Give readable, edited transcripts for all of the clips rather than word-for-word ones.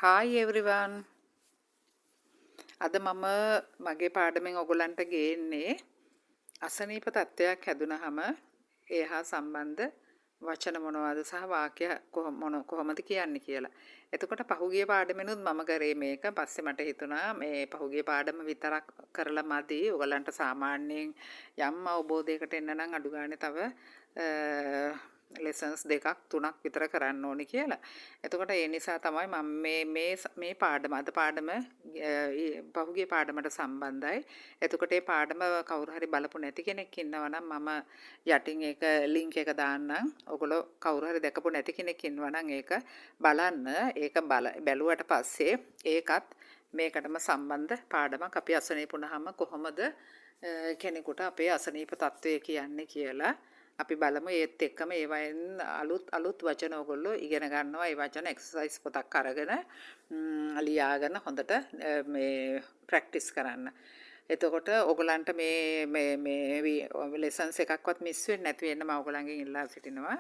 Hi everyone. අද මම මගේ පාඩමෙන් ඔයගලන්ට ගේන්නේ අසනීප තත්ත්වයක් හැදුනහම ඒ හා සම්බන්ධ වචන මොනවද සහ වාක්‍ය කොහොමද කියන්නේ කියලා. එතකොට පහුගිය පාඩමෙනුත් මම කරේ මේක. පස්සේ මට හිතුණා මේ පහුගිය පාඩම විතරක් කරලා මදි. ඔයගලන්ට සාමාන්‍යයෙන් යම් අවබෝධයකට එන්න නම් අඩු ගානේ තව ලෙසන්ස් දෙකක් තුනක් විතර කරන්න ඕනේ කියලා. එතකොට ඒ නිසා තමයි මම මේ පාඩම අද පාඩම පහුගිය පාඩමට සම්බන්ධයි. එතකොට මේ පාඩම කවුරු හරි බලපු නැති කෙනෙක් ඉන්නවා නම් මම යටින් ඒක ලින්ක් එක දාන්නම්. ඔයගොල්ලෝ කවුරු හරි දැකපු නැති කෙනෙක් ඉන්නවා නම් ඒක බලන්න. ඒක බැලුවට පස්සේ ඒකත් මේකටම සම්බන්ධ පාඩමක්. අපි අසනීප වුණාම කොහොමද කෙනෙකුට අපේ අසනීප තත්ත්වය කියන්නේ කියලා අපි බලමු. ඒත් එක්කම ඒවයින් අලුත් වචන ඔයගොල්ලෝ ඉගෙන ගන්නවා. ඒ වචන එක්සර්සයිස් පොතක් අරගෙන ලියාගෙන හොඳට මේ ප්‍රැක්ටිස් කරන්න. එතකොට ඔයගලන්ට මේ ලෙසන්ස් එකක්වත් මිස් වෙන්නේ නැති වෙන්න මම ඔයගලන්ගෙන් ඉල්ලා සිටිනවා.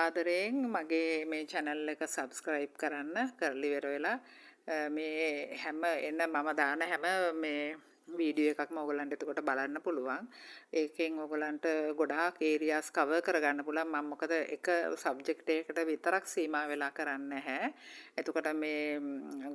ආදරයෙන් මගේ මේ channel එක subscribe කරන්න. කරලි ඉවර වෙලා මේ හැම මම දාන හැම මේ වීඩියෝ එකක්ම ඔයගලන්ට එතකොට බලන්න පුළුවන්. ඒකෙන් ඔයගලන්ට ගොඩාක් ඒරියාස් කවර් කරගන්න පුළුවන්. මම මොකද එක සබ්ජෙක්ට් එකකට විතරක් සීමා වෙලා කරන්නේ නැහැ. එතකොට මේ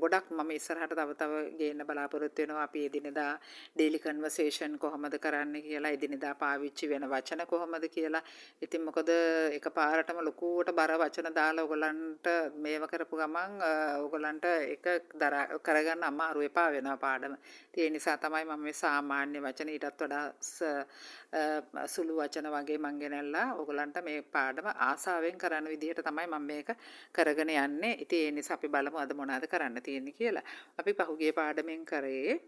ගොඩක් මම ඉස්සරහට තව ගේන්න බලාපොරොත්තු වෙනවා. අපි එදිනෙදා ඩේලි කන්වර්සේෂන් කොහොමද කරන්නේ කියලා, එදිනෙදා පාවිච්චි වෙන වචන කොහොමද කියලා. ඉතින් මොකද එකපාරටම ලොකුවට බර වචන දාලා ඔයගලන්ට මේව කරපු ගමන් ඔයගලන්ට එක කරගන්න අමාරු එපා වෙනවා පාඩම. ඒ නිසා තමයි මම මේ සාමාන්‍ය වචන ඊටත් වඩා සුළු වචන වගේ මං ගෙනල්ලා ඔයගලන්ට මේ පාඩම ආසාවෙන් කරන විදිහට තමයි මම මේක කරගෙන යන්නේ. ඉතින් ඒ නිසා අපි බලමු අද මොනවද කරන්න තියෙන්නේ කියලා. අපි පහුගිය පාඩමෙන් කරේ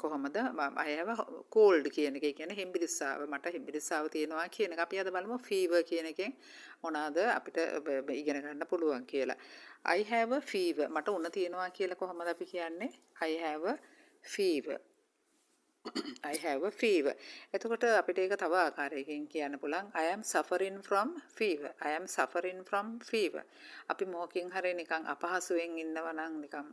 කොහොමද I have a cold කියන එක. කියන්නේ හිම්බිරිස්සාව. මට හිම්බිරිස්සාව තියෙනවා කියන එක. අපි අද බලමු fever කියන එකෙන් මොනවාද අපිට ඉගෙන ගන්න පුළුවන් කියලා. I have a fever. මට උණ තියෙනවා කියලා කොහොමද අපි කියන්නේ? I have a fever. I have a fever. එතකොට අපිට ඒක තව ආකාරයකින් කියන්න පුළුවන්. I am suffering from fever. I am suffering from fever. අපි මොකකින් හරි නිකන් අපහසුයෙන් ඉන්නවා නම් නිකන්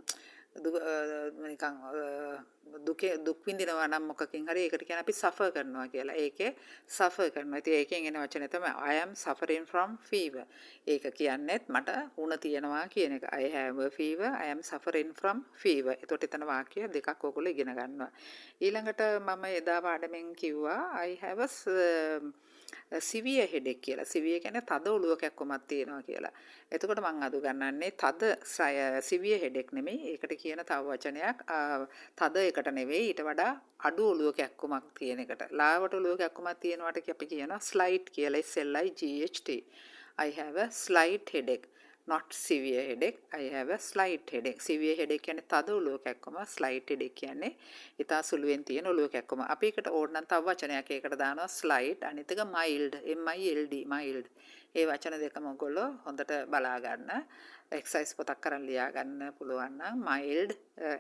දුක් විඳිනවා නම් මොකකින් හරි ඒකට කියන අපි suffer කරනවා කියලා. ඒකේ suffer කරනවා. ඉතින් ඒකෙන් එන වචනේ තමයි I am suffering from fever. ඒක කියන්නේත් මට උණ තියෙනවා කියන එක. I have a fever. I am suffering from fever. එතකොට එතන වාක්‍ය දෙකක් ඔයගොල්ලෝ ඉගෙන ගන්නවා. ඊළඟට මම එදා පාඩමෙන් කිව්වා I have a severe headache කියලා. severe කියන්නේ තද ඔළුව කැක්කමක් තියෙනවා කියලා. එතකොට මම අද ගන්නන්නේ තද severe headache නෙමෙයි. ඒකට කියන තව වචනයක් තද එකට නෙවෙයි ඊට වඩා අඩු ඔළුව කැක්කමක් තියෙන එකට. ලාවට ඔළුව කැක්කමක් තියෙනවට අපි කියනවා slight කියලා. SLIGHT. I have a slight headache. Not severe headache. I have a slight headache. Severe headache කියන්නේ තද ඔළුව කැක්කම. Slight headache කියන්නේ ඊටා සුළුවෙන් තියෙන ඔළුව කැක්කම. අපි ඒකට ඕන නම් තව වචනයක් ඒකට දානවා slight. අනිත් එක mild. MILD mild. ඒ වචන දෙකම ඔයගොල්ලෝ හොඳට බලා ගන්න. එක්සර්සයිස් පොතක් කරන් ලියා ගන්න පුළුවන් නම් mild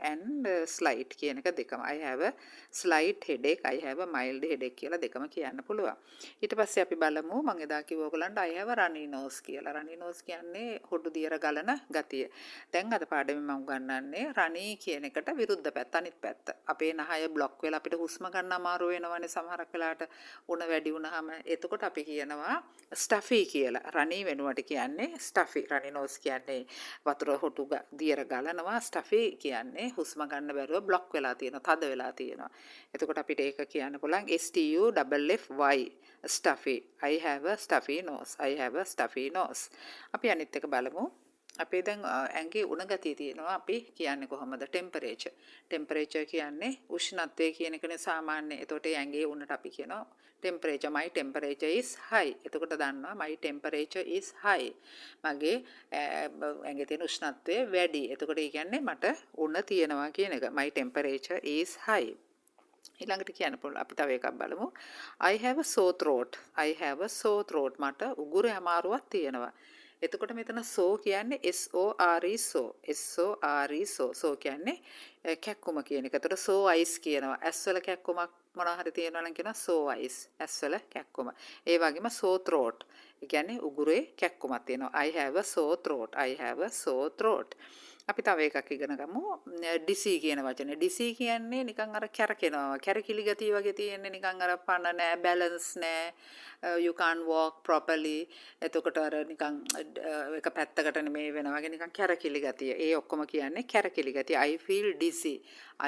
and slight කියන එක දෙකම. I have a slight headache. I have a mild headache කියලා දෙකම කියන්න පුළුවන්. ඊට පස්සේ අපි බලමු මම එදා කිව්ව ඔයගලන්ට I have a runny nose කියලා. runny nose කියන්නේ හොඩු දියර ගලන ගතිය. දැන් අද පාඩමේ මම උගන්වන්නේ runny කියන එකට විරුද්ධ පැත්ත අනිත් පැත්ත. අපේ නහය બ્લોක් වෙලා අපිට හුස්ම ගන්න අමාරු වෙනවනේ සමහරක් වෙලාවට උණ වැඩි වුණාම. එතකොට අපි කියනවා stuffy කියලා. runny වෙනුවට කියන්නේ stuffy. runny nose කියන්නේ වතුර හොටු දියර ගලනවා. stuffy කියන්නේ හුස්ම ගන්න බැරුව બ્લોක් වෙලා තියෙනවා, තද වෙලා තියෙනවා. එතකොට අපිට ඒක කියන්න පුළුවන් STUFFY stuffy. I have a stuffy nose. I have a stuffy nose. අපි අනිත් එක බලමු. අපේ දැන් ඇඟේ උණ ගතිය තියෙනවා. අපි කියන්නේ කොහොමද? temperature. temperature කියන්නේ උෂ්ණත්වය කියන එකනේ සාමාන්‍ය. එතකොට ඇඟේ උණට අපි කියනවා temperature. My temperature is high. එතකොට දන්නවා my temperature is high. මගේ ඇඟේ තියෙන උෂ්ණත්වය වැඩි. එතකොට ඒ කියන්නේ මට උණ තියෙනවා කියන එක. My temperature is high. ඊළඟට කියන්න පුළුවන් අපි තව එකක් බලමු. I have a sore throat. I have a sore throat. මට උගුරේ අමාරුවක් තියෙනවා. එතකොට මෙතන so කියන්නේ SORE so. SORE so. so කියන්නේ කැක්කුම කියන එක. එතකොට so ice කියනවා. ඇස් වල කැක්කුමක් මොනවා හරි තියෙනවා නම් කියනවා sore eyes. ඇස්වල කැක්කුම. ඒ වගේම sore throat. ඒ කියන්නේ උගුරේ කැක්කුමක් තියෙනවා. I have a sore throat. I have a sore throat. අපි තව එකක් ඉගෙන ගමු. ඩිසි කියන වචනේ. ඩිසි කියන්නේ නිකන් අර කැරකෙනවා. කැරකිලි ගතිය වගේ තියෙන්නේ නිකන් අර පණ නැහැ, බැලන්ස් නැහැ. You can't walk properly. එතකොට අර නිකන් එක පැත්තකට නෙමෙයි වෙනවා වගේ නිකන් කැරකිලි ගතිය. ඒ ඔක්කොම කියන්නේ කැරකිලි ගතිය. I feel dizzy.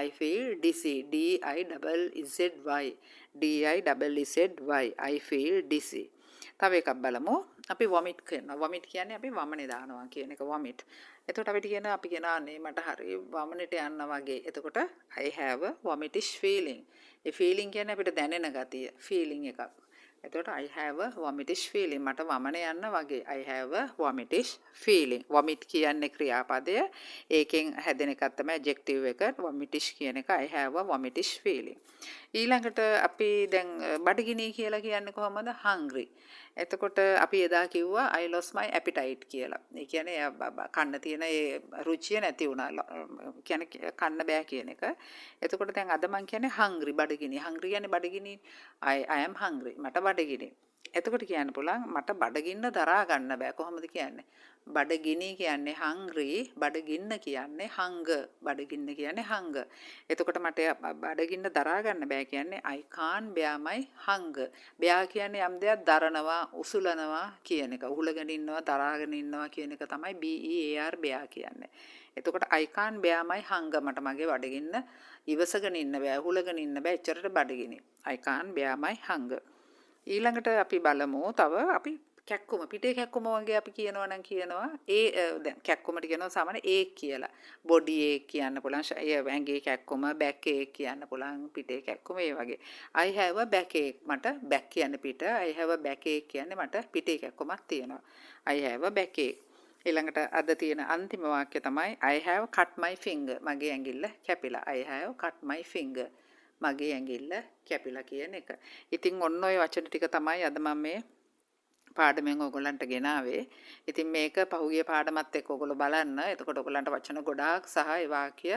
I feel dizzy. D I double Z Y. D I double Z Y. I feel dizzy. තව එකක් බලමු. අපි වොමිට් කරනවා. වොමිට් කියන්නේ අපි වමනේ දානවා කියන එක වොමිට්. එතකොට අපිට කියන අපි කියන අනේ මට හරි වමනට යන්න වගේ. එතකොට I have a vomitish feeling. A feeling කියන්නේ අපිට දැනෙන ගතිය. feeling එකක්. එතකොට I have a vomitish feeling. මට වමන යන්න වගේ. I have a vomitish feeling. vomit කියන්නේ ක්‍රියාපදය. ඒකෙන් හැදෙන එකක් තමයි adjective එක. vomitish කියන එක I have a vomitish feeling. ඊළඟට අපි දැන් බඩගිනි කියලා කියන්නේ කොහොමද? hungry. එතකොට අපි එදා කිව්වා I lost my appetite කියලා. ඒ කියන්නේ කන්න තියෙන ඒ රුචිය නැති වුණා. කියන්නේ කන්න බෑ කියන එක. එතකොට දැන් අද මං කියන්නේ hungry බඩගිනි. hungry කියන්නේ බඩගිනි. I am hungry. මට බඩගිනි. එතකොට කියන්න පුළුවන් මට බඩගින්න දරා ගන්න බෑ. කොහොමද කියන්නේ? බඩගිනි කියන්නේ hungry, බඩගින්න කියන්නේ hunger. බඩගින්න කියන්නේ hunger. එතකොට මට බඩගින්න දරා ගන්න බෑ කියන්නේ I can't bear my hunger. bear කියන්නේ යම් දෙයක් දරනවා, උසුලනවා කියන එක. උහුලගෙන ඉන්නවා, දරාගෙන ඉන්නවා කියන එක තමයි BEAR bear කියන්නේ. එතකොට I can't bear my hunger. මට මගේ බඩගින්න ඉවසගෙන ඉන්න බෑ, උහුලගෙන ඉන්න බෑ. එච්චරට බඩගිනි. I can't bear my hunger. ඊළඟට අපි බලමු තව අපි කැක්කුම පිටේ කැක්කුම වගේ අපි කියනවා නම් කියනවා දැන් කැක්කුමට කියනවා සාමාන්‍ය ඒක කියලා. බොඩි ඒක කියන්න පුළුවන්. ඇඟේ කැක්කුම, බැක් ඒක කියන්න පුළුවන්. පිටේ කැක්කුම ඒ වගේ. I have a back ache. මට back කියන්නේ පිට. I have a back ache කියන්නේ මට පිටේ කැක්කුමක් තියෙනවා. I have a back ache. ඊළඟට අද තියෙන අන්තිම වාක්‍ය තමයි I have cut my finger. මගේ ඇඟිල්ල කැපිලා. I have cut my finger. මගේ ඇඟිල්ල කැපිලා කියන එක. ඉතින් ඔන්න ඔය වචන ටික තමයි අද මම මේ පාඩමෙන් ඔයගොල්ලන්ට ගෙනාවේ. ඉතින් මේක පහුගිය පාඩමත් එක්ක ඔයගොල්ලෝ බලන්න. එතකොට ඔයගොල්ලන්ට වචන ගොඩාක් සහ ඒ වාක්‍ය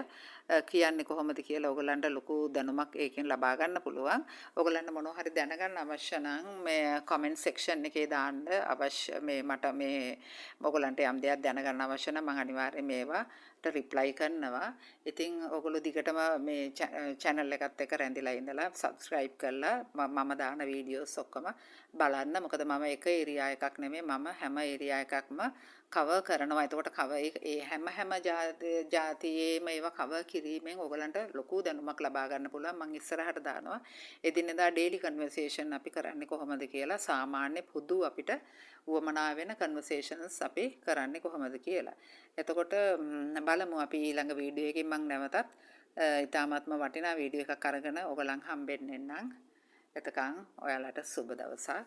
කියන්නේ කොහොමද කියලා ඔයගොල්ලන්ට ලොකු දැනුමක් ඒකෙන් ලබා ගන්න පුළුවන්. ඔයගොල්ලන්ට මොනවා හරි දැනගන්න අවශ්‍ය නම් මේ comment section එකේ දාන්න අවශ්‍ය මට මේ ඔයගොල්ලන්ට යම් දෙයක් දැනගන්න අවශ්‍ය නම් මම අනිවාර්යයෙන් මේවට reply කරනවා. ඉතින් ඔයගොල්ලෝ දිගටම මේ channel එකත් එක්ක රැඳිලා ඉඳලා subscribe කරලා මම දාන videos ඔක්කොම බලන්න. මොකද මම එක ඒරියා එකක් නෙමෙයි මම හැම ඒරියා එකක්ම කවර් කරනවා. එතකොට ඒ හැම ජාතියේම ඒවා කවර් කිරීමෙන් ඔයගලන්ට ලොකු දැනුමක් ලබා ගන්න පුළුවන්. මම ඉස්සරහට දානවා එදිනෙදා daily conversation අපි කරන්නේ කොහොමද කියලා. සාමාන්‍ය පොදු අපිට වමනා වෙන conversations අපි කරන්නේ කොහොමද කියලා. එතකොට බලමු අපි ඊළඟ වීඩියෝ එකකින් මම නැවතත් ඊටාත්ම වටිනා වීඩියෝ එකක් අරගෙන ඔයගලන් හම්බෙන්න එන්නම්. එතකන් ඔයාලට සුබ දවසක්.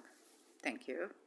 Thank you.